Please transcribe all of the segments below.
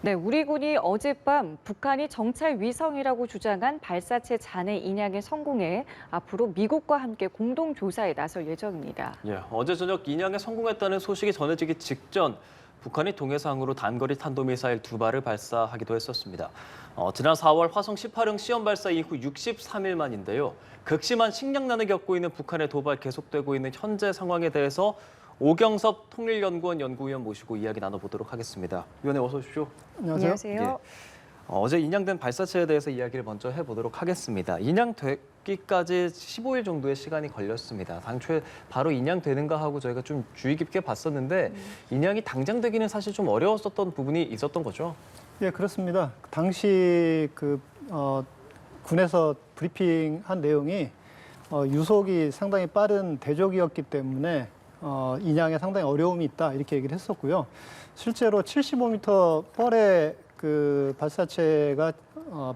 네, 우리 군이 어젯밤 북한이 정찰 위성이라고 주장한 발사체 잔해 인양에 성공해 앞으로 미국과 함께 공동 조사에 나설 예정입니다. 예, 어제 저녁 인양에 성공했다는 소식이 전해지기 직전 북한이 동해상으로 단거리 탄도미사일 2발을 발사하기도 했었습니다. 지난 4월 화성 18형 시험 발사 이후 63일 만인데요. 극심한 식량난을 겪고 있는 북한의 도발 계속되고 있는 현재 상황에 대해서 오경섭 통일연구원 연구위원 모시고 이야기 나눠보도록 하겠습니다. 위원님 어서 오십시오. 안녕하세요. 예. 어제 인양된 발사체에 대해서 이야기를 먼저 해보도록 하겠습니다. 인양되기까지 15일 정도의 시간이 걸렸습니다. 당초에 바로 인양되는가 하고 저희가 좀 주의 깊게 봤었는데 인양이 당장 되기는 사실 좀 어려웠었던 부분이 있었던 거죠. 예, 그렇습니다. 당시 군에서 브리핑한 내용이 유속이 상당히 빠른 대적이었기 때문에 인양에 상당히 어려움이 있다 이렇게 얘기를 했었고요. 실제로 75m 뻘에 그 발사체가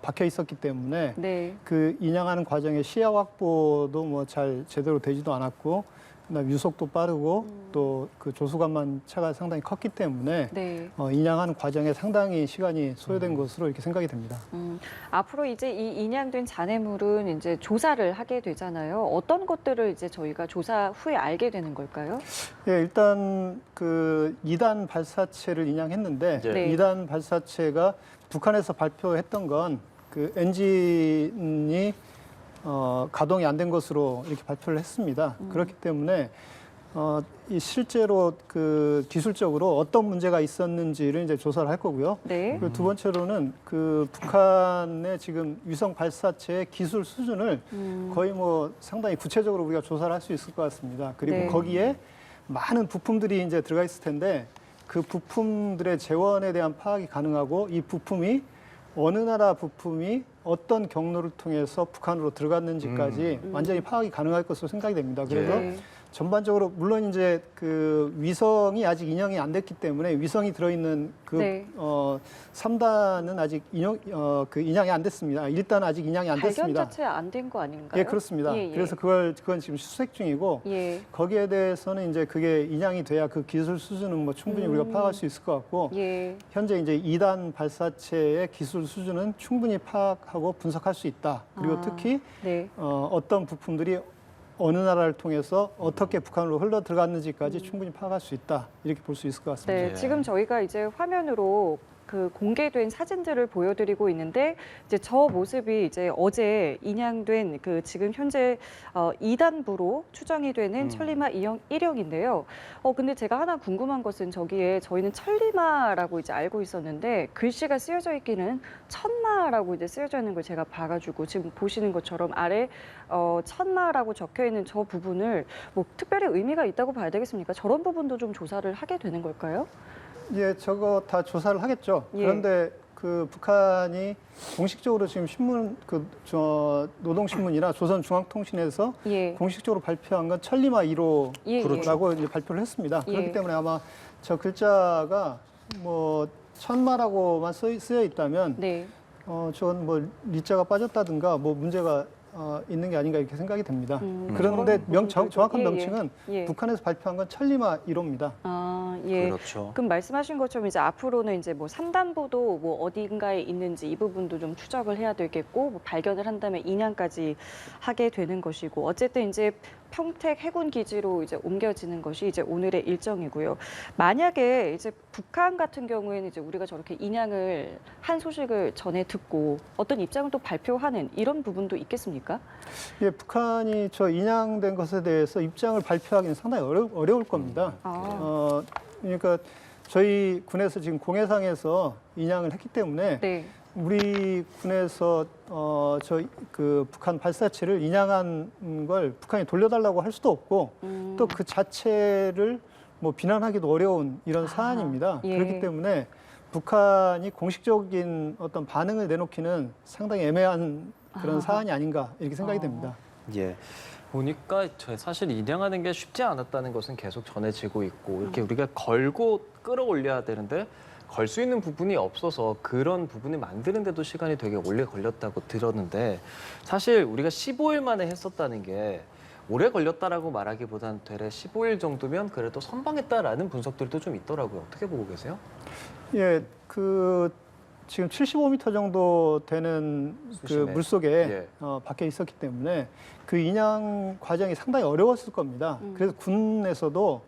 박혀 있었기 때문에 네. 그 인양하는 과정에 시야 확보도 뭐 잘 제대로 되지도 않았고, 그다음 유속도 빠르고 또 그 조수간만 차가 상당히 컸기 때문에 네. 인양하는 과정에 상당히 시간이 소요된 것으로 이렇게 생각이 됩니다. 앞으로 이제 이 인양된 잔해물은 이제 조사를 하게 되잖아요. 어떤 것들을 이제 저희가 조사 후에 알게 되는 걸까요? 예, 일단 그 2단 발사체를 인양했는데 네. 2단 발사체가 북한에서 발표했던 건 그 엔진이 가동이 안 된 것으로 이렇게 발표를 했습니다. 그렇기 때문에 이 실제로 그 기술적으로 어떤 문제가 있었는지를 이제 조사를 할 거고요. 네. 그리고 두 번째로는 그 북한의 지금 위성 발사체의 기술 수준을 거의 뭐 상당히 구체적으로 우리가 조사를 할 수 있을 것 같습니다. 그리고 네. 거기에 많은 부품들이 이제 들어가 있을 텐데 그 부품들의 재원에 대한 파악이 가능하고 이 부품이 어느 나라 부품이 어떤 경로를 통해서 북한으로 들어갔는지까지 완전히 파악이 가능할 것으로 생각이 됩니다. 그래서 네. 전반적으로 물론 이제 그 위성이 아직 인양이 안 됐기 때문에 위성이 들어있는 그 네. 3단은 아직 인양이 안 됐습니다. 1단은 아직 인양이 안 발견 됐습니다. 자체 안 된 거 아닌가요? 예, 그렇습니다. 예, 예. 그래서 그건 지금 수색 중이고 예. 거기에 대해서는 이제 그게 인양이 돼야 그 기술 수준은 뭐 충분히 우리가 파악할 수 있을 것 같고 예. 현재 이제 2단 발사체의 기술 수준은 충분히 파악하고 분석할 수 있다. 그리고 특히 네. 어떤 부품들이 어느 나라를 통해서 어떻게 북한으로 흘러 들어갔는지까지 충분히 파악할 수 있다. 이렇게 볼 수 있을 것 같습니다. 네, 예. 지금 저희가 이제 화면으로 그 공개된 사진들을 보여드리고 있는데 이제 저 모습이 이제 어제 인양된 그 지금 현재 2단부로 추정이 되는 천리마 1형인데요. 근데 제가 하나 궁금한 것은 저기에 저희는 천리마라고 이제 알고 있었는데 글씨가 쓰여져 있기는 천마라고 이제 쓰여져 있는 걸 제가 봐가지고 지금 보시는 것처럼 아래 천마라고 적혀 있는 저 부분을 뭐 특별히 의미가 있다고 봐야 되겠습니까? 저런 부분도 좀 조사를 하게 되는 걸까요? 예, 저거 다 조사를 하겠죠. 예. 그런데 그 북한이 공식적으로 지금 노동신문이나 조선중앙통신에서 예. 공식적으로 발표한 건 천리마 1호라고 예, 이제 발표를 했습니다. 예. 그렇기 때문에 아마 저 글자가 뭐 천마라고만 쓰여 있다면 네. 저건 뭐 리자가 빠졌다든가 뭐 문제가 있는 게 아닌가 이렇게 생각이 됩니다. 그런데 그런 정확한 예, 예. 명칭은 예. 북한에서 발표한 건 천리마 1호입니다. 아, 예. 그렇죠. 그럼 말씀하신 것처럼 이제 앞으로는 이제 뭐 3단부도 뭐 어딘가에 있는지 이 부분도 좀 추적을 해야 되겠고 뭐 발견을 한다면 인양까지 하게 되는 것이고 어쨌든 이제 평택 해군 기지로 이제 옮겨지는 것이 이제 오늘의 일정이고요. 만약에 이제 북한 같은 경우에는 이제 우리가 저렇게 인양을 한 소식을 전해 듣고 어떤 입장을 또 발표하는 이런 부분도 있겠습니까? 예, 북한이 저 인양된 것에 대해서 입장을 발표하기는 상당히 어려울 겁니다. 그러니까 저희 군에서 지금 공해상에서 인양을 했기 때문에 네. 우리 군에서 그 북한 발사체를 인양한 걸 북한이 돌려달라고 할 수도 없고 또 그 자체를 뭐 비난하기도 어려운 이런 사안입니다. 예. 그렇기 때문에 북한이 공식적인 어떤 반응을 내놓기는 상당히 애매한 그런 사안이 아닌가 이렇게 생각이 됩니다. 예. 보니까 사실 인양하는 게 쉽지 않았다는 것은 계속 전해지고 있고 이렇게 우리가 걸고 끌어올려야 되는데 걸 수 있는 부분이 없어서 그런 부분을 만드는데도 시간이 되게 오래 걸렸다고 들었는데 사실 우리가 15일 만에 했었다는 게 오래 걸렸다라고 말하기보단 되레 15일 정도면 그래도 선방했다라는 분석들도 좀 있더라고요. 어떻게 보고 계세요? 예, 지금 75m 정도 되는 그 수심에. 물속에 예. 박혀 있었기 때문에 그 인양 과정이 상당히 어려웠을 겁니다. 그래서 군에서도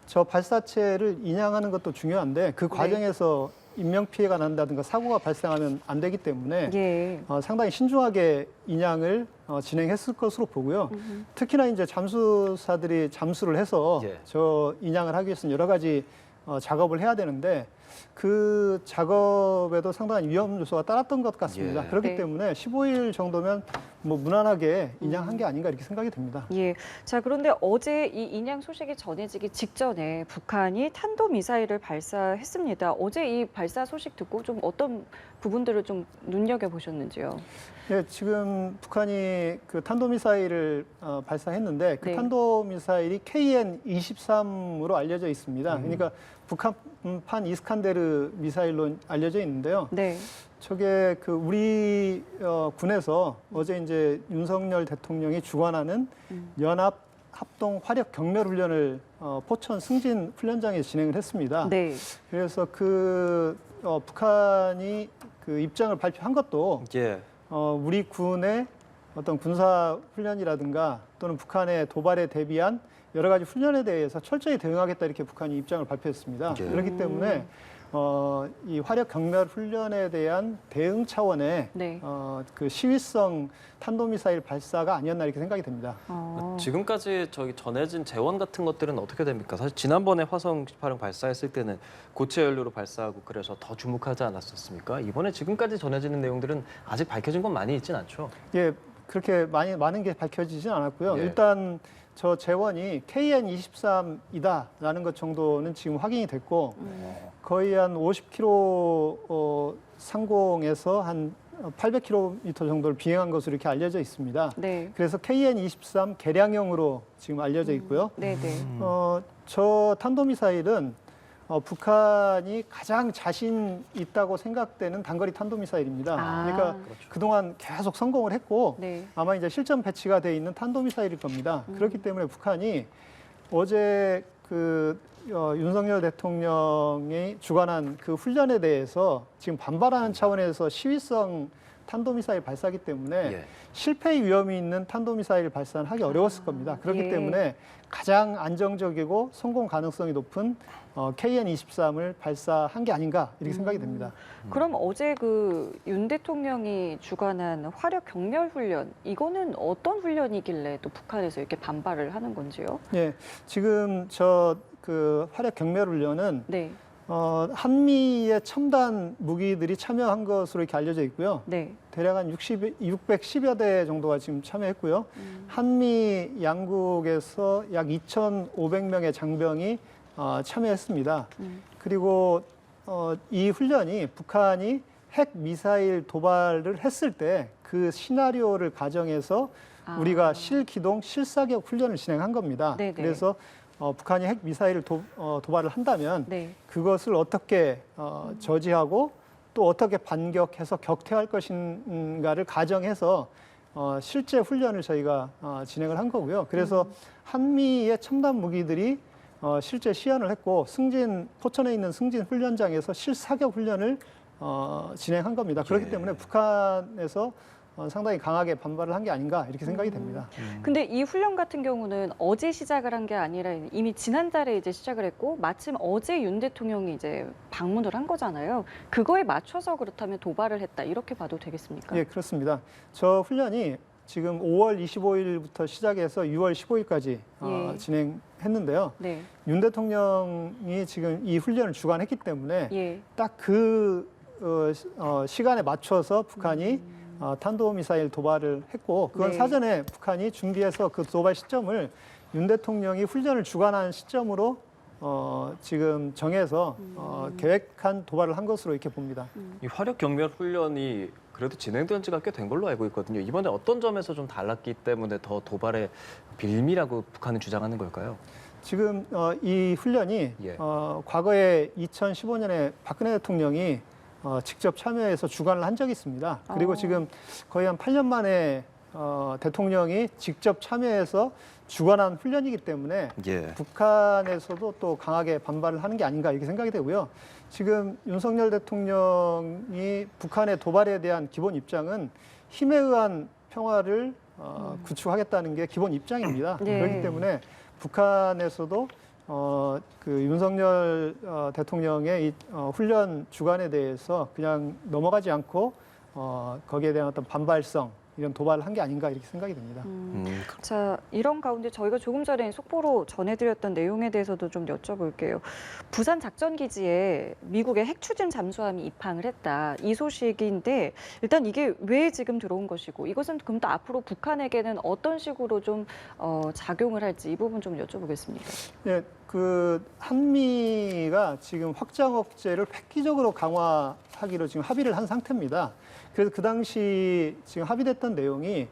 저 발사체를 인양하는 것도 중요한데 그 과정에서 인명 피해가 난다든가 사고가 발생하면 안 되기 때문에 예. 상당히 신중하게 인양을 진행했을 것으로 보고요. 특히나 이제 잠수사들이 잠수를 해서 예. 저 인양을 하기 위해서는 여러 가지 작업을 해야 되는데 그 작업에도 상당한 위험 요소가 따랐던 것 같습니다. 예. 그렇기 네. 때문에 15일 정도면 뭐 무난하게 인양한 게 아닌가 이렇게 생각이 듭니다. 예. 자, 그런데 어제 이 인양 소식이 전해지기 직전에 북한이 탄도미사일을 발사했습니다. 어제 이 발사 소식 듣고 좀 어떤 부분들을 좀 눈여겨보셨는지요? 예, 지금 북한이 그 탄도미사일을 발사했는데 그 네. 탄도미사일이 KN-23으로 알려져 있습니다. 그러니까 북한판 이스칸데르 미사일로 알려져 있는데요. 네. 저게 그 우리 군에서 어제 이제 윤석열 대통령이 주관하는 연합 합동 화력 경멸 훈련을 포천 승진 훈련장에서 진행을 했습니다. 네. 그래서 북한이 그 입장을 발표한 것도 예. 우리 군의 어떤 군사 훈련이라든가 또는 북한의 도발에 대비한 여러 가지 훈련에 대해서 철저히 대응하겠다 이렇게 북한이 입장을 발표했습니다. 예. 그렇기 때문에 이 화력 경멸 훈련에 대한 대응 차원의 네. 그 시위성 탄도미사일 발사가 아니었나 이렇게 생각이 됩니다. 지금까지 저기 전해진 재원 같은 것들은 어떻게 됩니까? 사실 지난번에 화성 18형 발사했을 때는 고체 연료로 발사하고 그래서 더 주목하지 않았었습니까? 이번에 지금까지 전해지는 내용들은 아직 밝혀진 건 많이 있진 않죠. 예, 그렇게 많은 게 밝혀지진 않았고요. 예. 일단 저 재원이 KN-23이다라는 것 정도는 지금 확인이 됐고 거의 한 50km 상공에서 한 800km 정도를 비행한 것으로 이렇게 알려져 있습니다. 네. 그래서 KN-23 개량형으로 지금 알려져 있고요. 네, 네. 저 탄도미사일은 북한이 가장 자신 있다고 생각되는 단거리 탄도미사일입니다. 아. 그러니까 그동안 계속 성공을 했고 네. 아마 이제 실전 배치가 돼 있는 탄도미사일일 겁니다. 그렇기 때문에 북한이 어제 윤석열 대통령이 주관한 그 훈련에 대해서 지금 반발하는 차원에서 시위성 탄도미사일 발사기 때문에 예. 실패 위험이 있는 탄도미사일 발사는 하기 어려웠을 겁니다. 그렇기 예. 때문에 가장 안정적이고 성공 가능성이 높은 KN-23을 발사한 게 아닌가 이렇게 생각이 됩니다. 그럼 어제 그 윤 대통령이 주관한 화력 경멸 훈련, 이거는 어떤 훈련이길래 또 북한에서 이렇게 반발을 하는 건지요? 예, 지금 그 화력 경멸 훈련은 네. 한미의 첨단 무기들이 참여한 것으로 이렇게 알려져 있고요. 네. 대략 한 610여 대 정도가 지금 참여했고요. 한미 양국에서 약 2,500명의 장병이 참여했습니다. 그리고 이 훈련이 북한이 핵 미사일 도발을 했을 때 그 시나리오를 가정해서 우리가 실기동 실사격 훈련을 진행한 겁니다. 네네. 그래서 북한이 핵 미사일을 도발을 한다면 네. 그것을 어떻게 저지하고 또 어떻게 반격해서 격퇴할 것인가를 가정해서 실제 훈련을 저희가 진행을 한 거고요. 그래서 한미의 첨단 무기들이 실제 시연을 했고 포천에 있는 승진 훈련장에서 실사격 훈련을 진행한 겁니다. 그렇기 예. 때문에 북한에서 상당히 강하게 반발을 한 게 아닌가 이렇게 생각이 됩니다. 근데 이 훈련 같은 경우는 어제 시작을 한 게 아니라 이미 지난달에 이제 시작을 했고 마침 어제 윤 대통령이 이제 방문을 한 거잖아요. 그거에 맞춰서 그렇다면 도발을 했다 이렇게 봐도 되겠습니까? 예, 그렇습니다. 저 훈련이 지금 5월 25일부터 시작해서 6월 15일까지 예. 진행했는데요. 네. 윤 대통령이 지금 이 훈련을 주관했기 때문에 예. 딱 그 시간에 맞춰서 북한이 탄도미사일 도발을 했고 그건 네. 사전에 북한이 준비해서 그 도발 시점을 윤 대통령이 훈련을 주관한 시점으로 지금 정해서 계획한 도발을 한 것으로 이렇게 봅니다. 이 화력 경멸 훈련이 그래도 진행된 지가 꽤 된 걸로 알고 있거든요. 이번에 어떤 점에서 좀 달랐기 때문에 더 도발의 빌미라고 북한은 주장하는 걸까요? 지금 이 훈련이 예. 과거에 2015년에 박근혜 대통령이 직접 참여해서 주관을 한 적이 있습니다. 그리고 지금 거의 한 8년 만에 대통령이 직접 참여해서 주관한 훈련이기 때문에 예. 북한에서도 또 강하게 반발을 하는 게 아닌가 이렇게 생각이 되고요. 지금 윤석열 대통령이 북한의 도발에 대한 기본 입장은 힘에 의한 평화를 구축하겠다는 게 기본 입장입니다. 네. 그렇기 때문에 북한에서도 그 윤석열 대통령의 이 훈련 주관에 대해서 그냥 넘어가지 않고 거기에 대한 어떤 반발성 이런 도발을 한 게 아닌가 이렇게 생각이 됩니다. 자, 이런 가운데 저희가 조금 전에 속보로 전해드렸던 내용에 대해서도 좀 여쭤볼게요. 부산 작전기지에 미국의 핵 추진 잠수함이 입항을 했다. 이 소식인데 일단 이게 왜 지금 들어온 것이고 이것은 그럼 또 앞으로 북한에게는 어떤 식으로 좀 작용을 할지 이 부분 좀 여쭤보겠습니다. 예, 그 한미가 지금 확장 억제를 획기적으로 강화하기로 지금 합의를 한 상태입니다. 그래서 그 당시 지금 합의됐던 내용이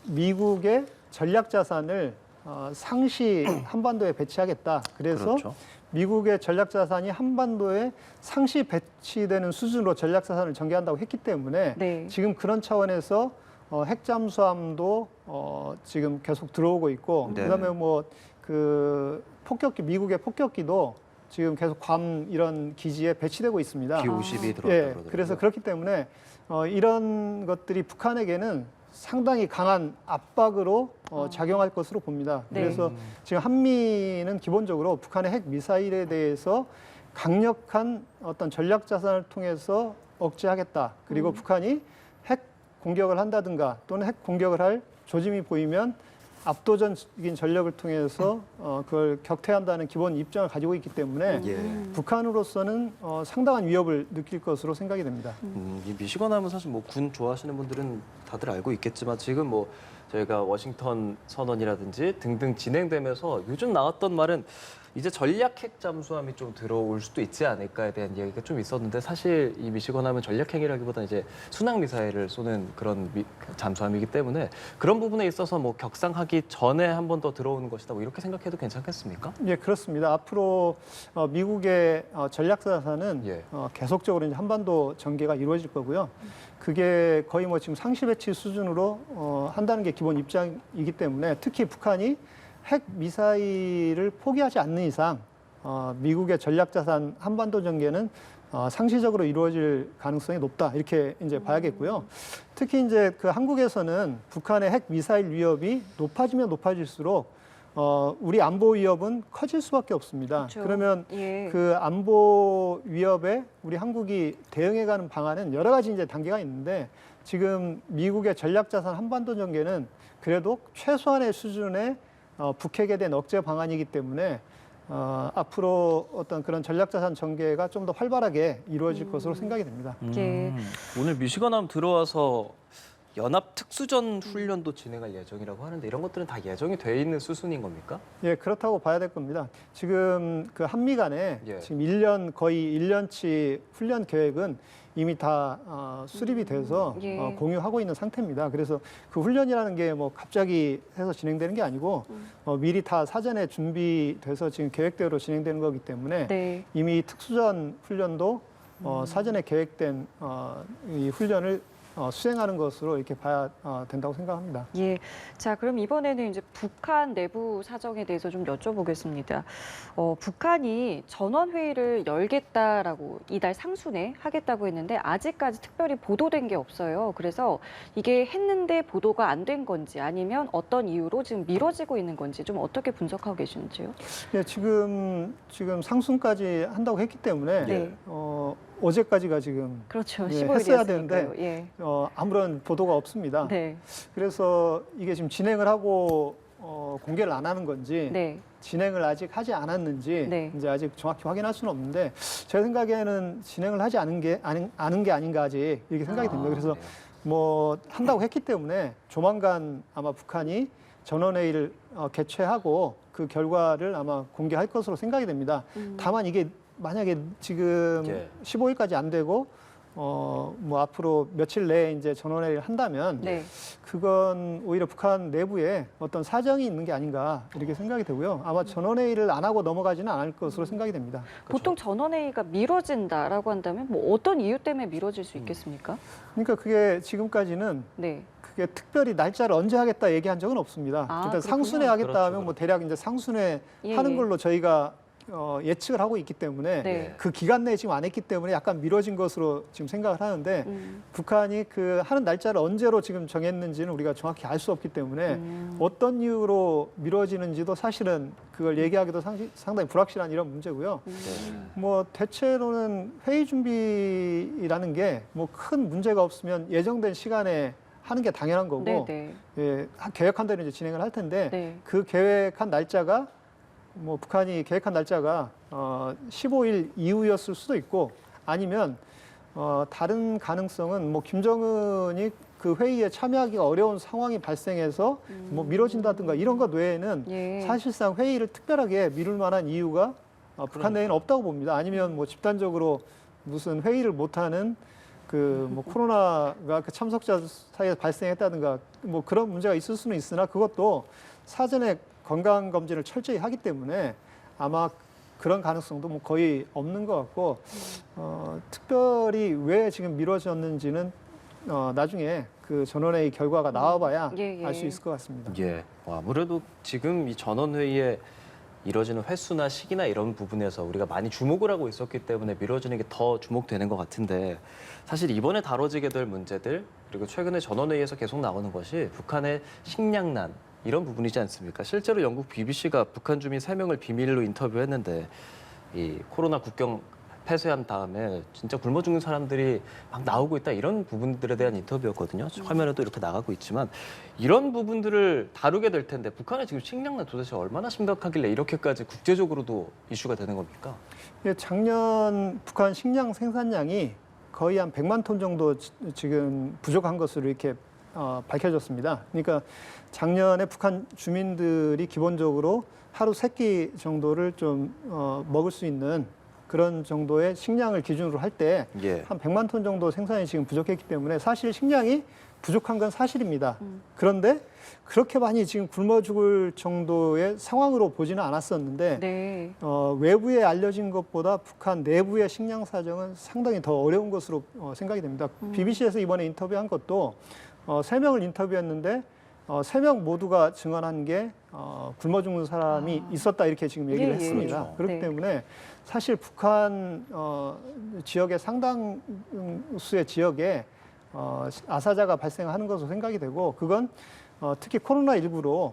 미국의 전략 자산을 상시 한반도에 배치하겠다. 그래서 그렇죠. 미국의 전략 자산이 한반도에 상시 배치되는 수준으로 전략 자산을 전개한다고 했기 때문에 네. 지금 그런 차원에서 핵 잠수함도 지금 계속 들어오고 있고 네. 그다음에 뭐 그 폭격기 미국의 폭격기도 지금 계속 괌 이런 기지에 배치되고 있습니다. B-52 들어왔다고 예, 그러더라고요. 그래서 그렇기 때문에 이런 것들이 북한에게는 상당히 강한 압박으로 작용할 것으로 봅니다. 네. 그래서 지금 한미는 기본적으로 북한의 핵 미사일에 대해서 강력한 어떤 전략 자산을 통해서 억제하겠다. 그리고 북한이 핵 공격을 한다든가 또는 핵 공격을 할 조짐이 보이면 압도적인 전력을 통해서 그걸 격퇴한다는 기본 입장을 가지고 있기 때문에 예. 북한으로서는 상당한 위협을 느낄 것으로 생각이 됩니다. 이 미시건 하면 사실 뭐 군 좋아하시는 분들은 다들 알고 있겠지만 지금 뭐 저희가 워싱턴 선언이라든지 등등 진행되면서 요즘 나왔던 말은 이제 전략 핵 잠수함이 좀 들어올 수도 있지 않을까에 대한 이야기가 좀 있었는데 사실 이 미시건 하면 전략 핵이라기보다 이제 순항 미사일을 쏘는 그런 잠수함이기 때문에 그런 부분에 있어서 뭐 격상하기 전에 한 번 더 들어오는 것이다. 뭐 이렇게 생각해도 괜찮겠습니까? 예, 그렇습니다. 앞으로 미국의 전략 자산은 예. 계속적으로 이제 한반도 전개가 이루어질 거고요. 그게 거의 뭐 지금 상시 배치 수준으로 한다는 게 기본 입장이기 때문에 특히 북한이 핵 미사일을 포기하지 않는 이상 미국의 전략 자산 한반도 전개는 상시적으로 이루어질 가능성이 높다 이렇게 이제 봐야겠고요. 특히 이제 그 한국에서는 북한의 핵 미사일 위협이 높아지면 높아질수록 우리 안보 위협은 커질 수밖에 없습니다. 그렇죠. 그러면 예. 그 안보 위협에 우리 한국이 대응해가는 방안은 여러 가지 이제 단계가 있는데 지금 미국의 전략 자산 한반도 전개는 그래도 최소한의 수준의 북핵에 대한 억제 방안이기 때문에 앞으로 어떤 그런 전략 자산 전개가 좀 더 활발하게 이루어질 것으로 생각이 됩니다. 예. 오늘 미시건함 들어와서 연합 특수전 훈련도 진행할 예정이라고 하는데 이런 것들은 다 예정이 돼 있는 수순인 겁니까? 예, 그렇다고 봐야 될 겁니다. 지금 그 한미 간에 예. 지금 거의 1년치 훈련 계획은 이미 다 수립이 돼서 예. 공유하고 있는 상태입니다. 그래서 그 훈련이라는 게 뭐 갑자기 해서 진행되는 게 아니고 미리 다 사전에 준비돼서 지금 계획대로 진행되는 거기 때문에 네. 이미 특수전 훈련도 사전에 계획된 이 훈련을 수행하는 것으로 이렇게 봐야 된다고 생각합니다. 예. 자, 그럼 이번에는 이제 북한 내부 사정에 대해서 좀 여쭤보겠습니다. 북한이 전원회의를 열겠다라고 이달 상순에 하겠다고 했는데 아직까지 특별히 보도된 게 없어요. 그래서 이게 했는데 보도가 안 된 건지 아니면 어떤 이유로 지금 미뤄지고 있는 건지 좀 어떻게 분석하고 계시는지요? 예, 지금 상순까지 한다고 했기 때문에 네. 어제까지가 지금 그렇죠. 예, 15일이었으니까요. 했어야 되는데 예. 아무런 보도가 없습니다. 네. 그래서 이게 지금 진행을 하고 공개를 안 하는 건지 네. 진행을 아직 하지 않았는지 네. 이제 아직 정확히 확인할 수는 없는데 제 생각에는 진행을 하지 않은 게 아닌가 아직 이렇게 생각이 듭니다. 그래서 그래요. 뭐 한다고 했기 때문에 조만간 아마 북한이 전원회의를 개최하고 그 결과를 아마 공개할 것으로 생각이 됩니다. 다만 이게 만약에 지금 예. 15일까지 안 되고 뭐 앞으로 며칠 내에 이제 전원회의를 한다면 네. 그건 오히려 북한 내부에 어떤 사정이 있는 게 아닌가 이렇게 생각이 되고요. 아마 전원회의를 안 하고 넘어가지는 않을 것으로 생각이 됩니다. 보통 전원회의가 미뤄진다라고 한다면 뭐 어떤 이유 때문에 미뤄질 수 있겠습니까? 그러니까 그게 지금까지는 네. 그게 특별히 날짜를 언제 하겠다 얘기한 적은 없습니다. 아, 일단 그렇군요. 상순회 하겠다 그렇죠, 하면 뭐 대략 이제 상순회 예, 하는 예. 걸로 저희가 예측을 하고 있기 때문에 네. 그 기간 내에 지금 안 했기 때문에 약간 미뤄진 것으로 지금 생각을 하는데 북한이 그 하는 날짜를 언제로 지금 정했는지는 우리가 정확히 알 수 없기 때문에 어떤 이유로 미뤄지는지도 사실은 그걸 얘기하기도 상당히 불확실한 이런 문제고요. 네. 뭐 대체로는 회의 준비라는 게 뭐 큰 문제가 없으면 예정된 시간에 하는 게 당연한 거고 네, 네. 예, 계획한 대로 이제 진행을 할 텐데 네. 그 계획한 날짜가 뭐 북한이 계획한 날짜가 15일 이후였을 수도 있고 아니면 다른 가능성은 뭐 김정은이 그 회의에 참여하기가 어려운 상황이 발생해서 뭐 미뤄진다든가 이런 것 외에는 예. 사실상 회의를 특별하게 미룰 만한 이유가 북한 내에는 없다고 봅니다. 아니면 뭐 집단적으로 무슨 회의를 못하는 그 뭐 코로나가 그 참석자 사이에 발생했다든가 뭐 그런 문제가 있을 수는 있으나 그것도 사전에 건강 검진을 철저히 하기 때문에 아마 그런 가능성도 뭐 거의 없는 것 같고 특별히 왜 지금 미뤄졌는지는 나중에 그 전원회의 결과가 나와봐야 예, 예. 알 수 있을 것 같습니다. 예. 아무래도 지금 이 전원회의에 이뤄지는 횟수나 시기나 이런 부분에서 우리가 많이 주목을 하고 있었기 때문에 미뤄지는 게 더 주목되는 것 같은데 사실 이번에 다뤄지게 될 문제들 그리고 최근에 전원회의에서 계속 나오는 것이 북한의 식량난 이런 부분이지 않습니까? 실제로 영국 BBC가 북한 주민 3명을 비밀로 인터뷰했는데 이 코로나 국경 폐쇄한 다음에 진짜 굶어 죽는 사람들이 막 나오고 있다 이런 부분들에 대한 인터뷰였거든요. 화면에도 이렇게 나가고 있지만 이런 부분들을 다루게 될 텐데 북한의 지금 식량난 도대체 얼마나 심각하길래 이렇게까지 국제적으로도 이슈가 되는 겁니까? 예, 작년 북한 식량 생산량이 거의 한 100만 톤 정도 지금 부족한 것으로 이렇게 밝혀졌습니다. 그러니까 작년에 북한 주민들이 기본적으로 하루 3끼 정도를 좀 먹을 수 있는 그런 정도의 식량을 기준으로 할 때 한 예. 100만 톤 정도 생산이 지금 부족했기 때문에 사실 식량이 부족한 건 사실입니다. 그런데 그렇게 많이 지금 굶어 죽을 정도의 상황으로 보지는 않았었는데 네. 외부에 알려진 것보다 북한 내부의 식량 사정은 상당히 더 어려운 것으로 생각이 됩니다. BBC에서 이번에 인터뷰한 것도 3명을 인터뷰했는데 3명 모두가 증언한 게 굶어 죽는 사람이 있었다 이렇게 지금 얘기를 예, 예. 했습니다. 그렇죠. 그렇기 네. 때문에 사실 북한 지역의 상당수의 지역에 아사자가 발생하는 것으로 생각이 되고 그건 특히 코로나19로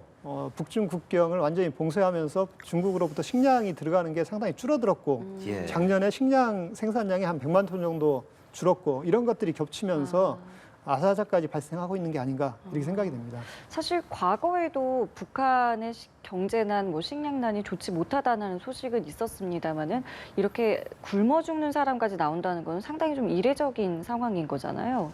북중 국경을 완전히 봉쇄하면서 중국으로부터 식량이 들어가는 게 상당히 줄어들었고 예. 작년에 식량 생산량이 한 100만 톤 정도 줄었고 이런 것들이 겹치면서 아사자까지 발생하고 있는 게 아닌가 이렇게 생각이 됩니다. 사실 과거에도 북한의 경제난, 뭐 식량난이 좋지 못하다는 소식은 있었습니다만은 이렇게 굶어 죽는 사람까지 나온다는 건 상당히 좀 이례적인 상황인 거잖아요.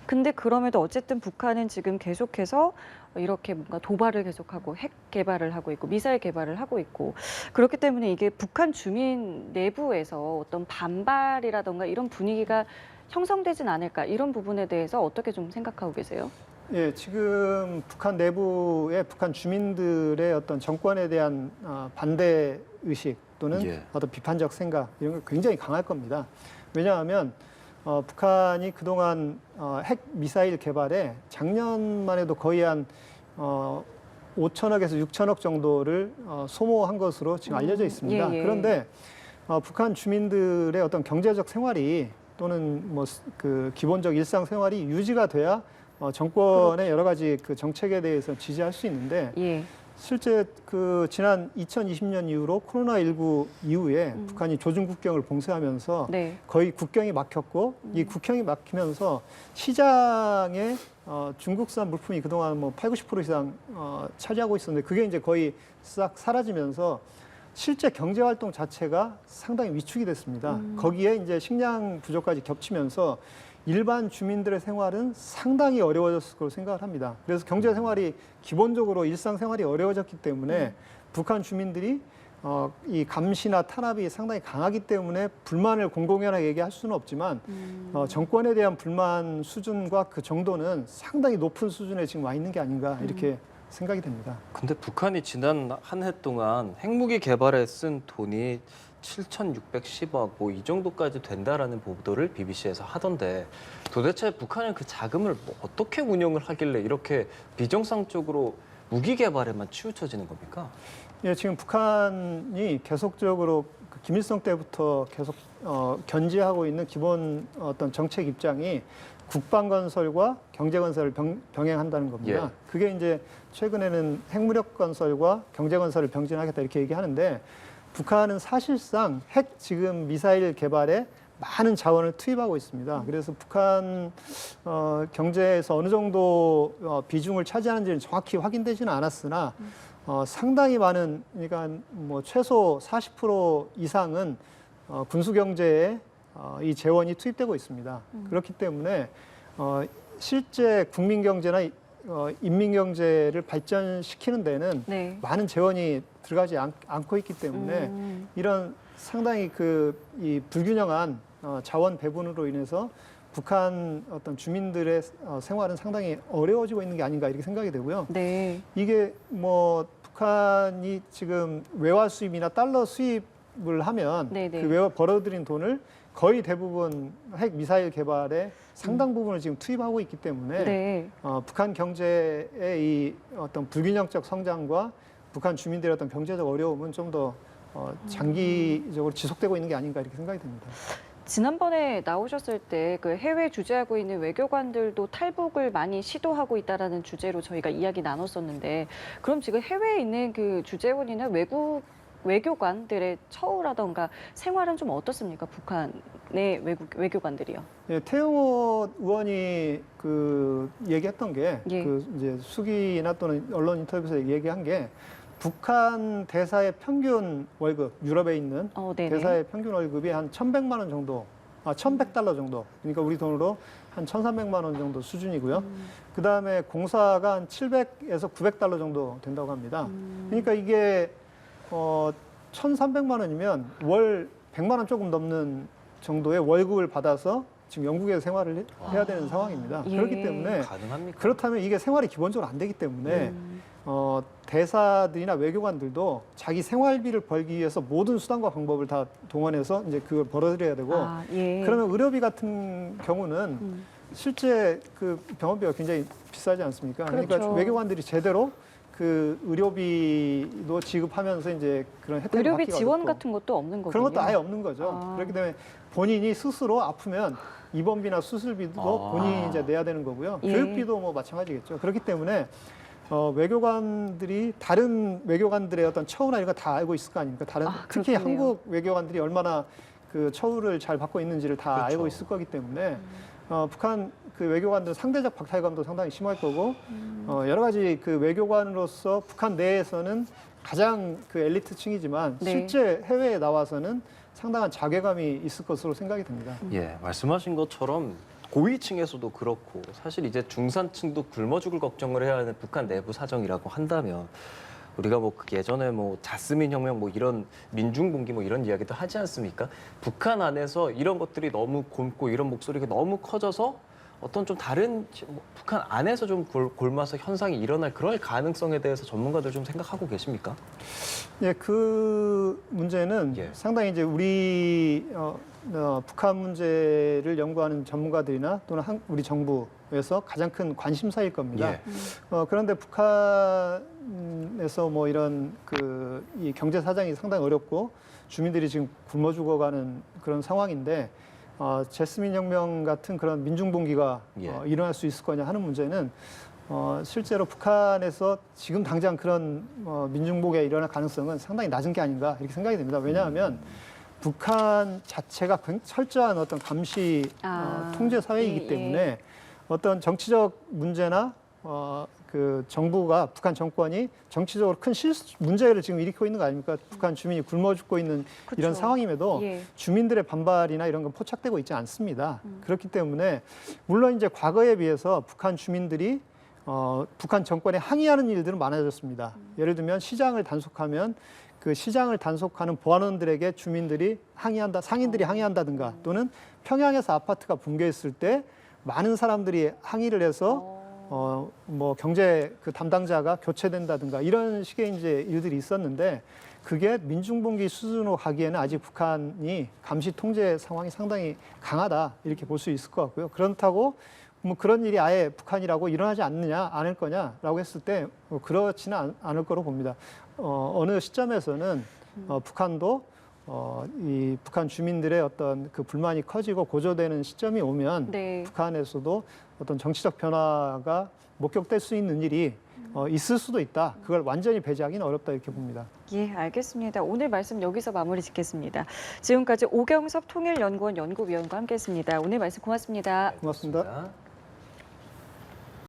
근데 그럼에도 어쨌든 북한은 지금 계속해서 이렇게 뭔가 도발을 계속하고 핵 개발을 하고 있고 미사일 개발을 하고 있고 그렇기 때문에 이게 북한 주민 내부에서 어떤 반발이라던가 이런 분위기가 형성되진 않을까 이런 부분에 대해서 어떻게 좀 생각하고 계세요? 예, 지금 북한 내부의 북한 주민들의 어떤 정권에 대한 반대 의식 또는 예. 어떤 비판적 생각 이런 게 굉장히 강할 겁니다. 왜냐하면 북한이 그동안 핵 미사일 개발에 작년만 해도 거의 한 5천억에서 6천억 정도를 소모한 것으로 지금 알려져 있습니다. 예, 예. 그런데 북한 주민들의 어떤 경제적 생활이 또는 뭐 그 기본적 일상 생활이 유지가 돼야 정권의 여러 가지 그 정책에 대해서 지지할 수 있는데 예. 실제 그 지난 2020년 이후로 코로나19 이후에 북한이 조중 국경을 봉쇄하면서 네. 거의 국경이 막혔고 이 국경이 막히면서 시장에 중국산 물품이 그동안 뭐 80, 90% 이상 차지하고 있었는데 그게 이제 거의 싹 사라지면서 실제 경제 활동 자체가 상당히 위축이 됐습니다. 거기에 이제 식량 부족까지 겹치면서 일반 주민들의 생활은 상당히 어려워졌을 거로 생각을 합니다. 그래서 경제 생활이 기본적으로 일상 생활이 어려워졌기 때문에 북한 주민들이 이 감시나 탄압이 상당히 강하기 때문에 불만을 공공연하게 얘기할 수는 없지만 정권에 대한 불만 수준과 그 정도는 상당히 높은 수준에 지금 와 있는 게 아닌가 이렇게 생각이 됩니다. 근데 북한이 지난 한 해 동안 핵무기 개발에 쓴 돈이 7,610억 뭐 이 정도까지 된다라는 보도를 BBC에서 하던데 도대체 북한은 그 자금을 뭐 어떻게 운영을 하길래 이렇게 비정상적으로 무기 개발에만 치우쳐지는 겁니까? 예, 지금 북한이 계속적으로 그 김일성 때부터 계속 견지하고 있는 기본 어떤 정책 입장이 국방 건설과 경제 건설을 병행한다는 겁니다. 예. 그게 이제 최근에는 핵무력 건설과 경제 건설을 병진하겠다 이렇게 얘기하는데 북한은 사실상 핵 지금 미사일 개발에 많은 자원을 투입하고 있습니다. 그래서 북한 경제에서 어느 정도 비중을 차지하는지는 정확히 확인되지는 않았으나 상당히 많은, 그러니까 뭐 최소 40% 이상은 군수 경제에 이 재원이 투입되고 있습니다. 그렇기 때문에 실제 국민 경제나 인민 경제를 발전시키는 데는 네. 많은 재원이 들어가지 않고 있기 때문에 이런 상당히 이 불균형한 자원 배분으로 인해서 북한 어떤 주민들의 생활은 상당히 어려워지고 있는 게 아닌가 이렇게 생각이 되고요. 네. 이게 뭐 북한이 지금 외화 수입이나 달러 수입을 하면 네네. 그 외화 벌어들인 돈을 거의 대부분 핵 미사일 개발에 상당 부분을 지금 투입하고 있기 때문에 네. 북한 경제의 이 어떤 불균형적 성장과 북한 주민들의 어떤 경제적 어려움은 좀 더 장기적으로 지속되고 있는 게 아닌가 이렇게 생각이 듭니다. 지난번에 나오셨을 때 그 해외 주재하고 있는 외교관들도 탈북을 많이 시도하고 있다라는 주제로 저희가 이야기 나눴었는데 그럼 지금 해외에 있는 그 주재원이나 외교관들의 처우라던가 생활은 좀 어떻습니까? 북한의 외교관들이요. 예, 태영호 의원이 그 얘기했던 게 예. 그 이제 수기나 또는 언론 인터뷰에서 얘기한 게 북한 대사의 평균 월급, 유럽에 있는 네네. 대사의 평균 월급이 한 1,100만 원 정도, 1,100달러 정도. 그러니까 우리 돈으로 한 1,300만 원 정도 수준이고요. 그 다음에 공사가 한 700에서 900달러 정도 된다고 합니다. 그러니까 이게 1,300만 원이면 월 100만 원 조금 넘는 정도의 월급을 받아서 지금 영국에서 생활을 해야 되는 상황입니다. 예. 그렇기 때문에 가능합니까? 그렇다면 이게 생활이 기본적으로 안 되기 때문에 대사들이나 외교관들도 자기 생활비를 벌기 위해서 모든 수단과 방법을 다 동원해서 이제 그걸 벌어들여야 되고 예. 그러면 의료비 같은 경우는 실제 그 병원비가 굉장히 비싸지 않습니까? 그렇죠. 그러니까 외교관들이 제대로 그 의료비도 지급하면서 이제 그런 혜택을 의료비 받기가 지원 어렵고 같은 것도 없는 거군요. 그런 것도 아예 없는 거죠. 아. 그렇기 때문에 본인이 스스로 아프면 입원비나 수술비도 본인이 이제 내야 되는 거고요. 예. 교육비도 뭐 마찬가지겠죠. 그렇기 때문에 외교관들이 다른 외교관들의 어떤 처우나 이런 거 다 알고 있을 거 아닙니까? 특히 그렇겠네요. 한국 외교관들이 얼마나 그 처우를 잘 받고 있는지를 다 그렇죠. 알고 있을 거기 때문에 북한 그 외교관들은 상대적 박탈감도 상당히 심할 거고 여러 가지 그 외교관으로서 북한 내에서는 가장 그 엘리트층이지만 네. 실제 해외에 나와서는 상당한 자괴감이 있을 것으로 생각이 듭니다. 예, 말씀하신 것처럼 고위층에서도 그렇고 사실 이제 중산층도 굶어 죽을 걱정을 해야 하는 북한 내부 사정이라고 한다면 우리가 뭐 예전에 뭐 자스민 혁명 뭐 이런 민중봉기 뭐 이런 이야기도 하지 않습니까? 북한 안에서 이런 것들이 너무 곪고 이런 목소리가 너무 커져서 어떤 좀 다른 북한 안에서 좀 골마서 현상이 일어날 그럴 가능성에 대해서 전문가들 좀 생각하고 계십니까? 예, 그 문제는 예. 상당히 이제 우리 북한 문제를 연구하는 전문가들이나 또는 우리 정부에서 가장 큰 관심사일 겁니다. 예. 그런데 북한에서 뭐 이런 이 경제 사정이 상당히 어렵고 주민들이 지금 굶어 죽어가는 그런 상황인데 제스민 혁명 같은 그런 민중봉기가 예. 일어날 수 있을 거냐 하는 문제는 실제로 북한에서 지금 당장 그런 민중봉기가 일어날 가능성은 상당히 낮은 게 아닌가 이렇게 생각이 됩니다. 왜냐하면 북한 자체가 철저한 어떤 감시 통제 사회이기 예, 때문에 예. 어떤 정치적 문제나 그 정부가 북한 정권이 정치적으로 큰 문제를 지금 일으키고 있는 거 아닙니까? 북한 주민이 굶어 죽고 있는 그쵸. 이런 상황임에도 예. 주민들의 반발이나 이런 건 포착되고 있지 않습니다. 그렇기 때문에 물론 이제 과거에 비해서 북한 주민들이 북한 정권에 항의하는 일들은 많아졌습니다. 예를 들면 시장을 단속하면 그 시장을 단속하는 보안원들에게 주민들이 항의한다, 상인들이 항의한다든가 또는 평양에서 아파트가 붕괴했을 때 많은 사람들이 항의를 해서 뭐 경제 그 담당자가 교체된다든가 이런 식의 이제 일들이 있었는데 그게 민중봉기 수준으로 가기에는 아직 북한이 감시 통제 상황이 상당히 강하다 이렇게 볼 수 있을 것 같고요. 그렇다고 뭐 그런 일이 아예 북한이라고 일어나지 않을 거냐라고 했을 때 그렇지는 않을 거로 봅니다. 어느 시점에서는 북한도 이 북한 주민들의 어떤 그 불만이 커지고 고조되는 시점이 오면 네. 북한에서도 어떤 정치적 변화가 목격될 수 있는 일이 있을 수도 있다. 그걸 완전히 배제하기는 어렵다 이렇게 봅니다. 예, 알겠습니다. 오늘 말씀 여기서 마무리 짓겠습니다. 지금까지 오경섭 통일연구원 연구위원과 함께했습니다. 오늘 말씀 고맙습니다. 고맙습니다. 고맙습니다.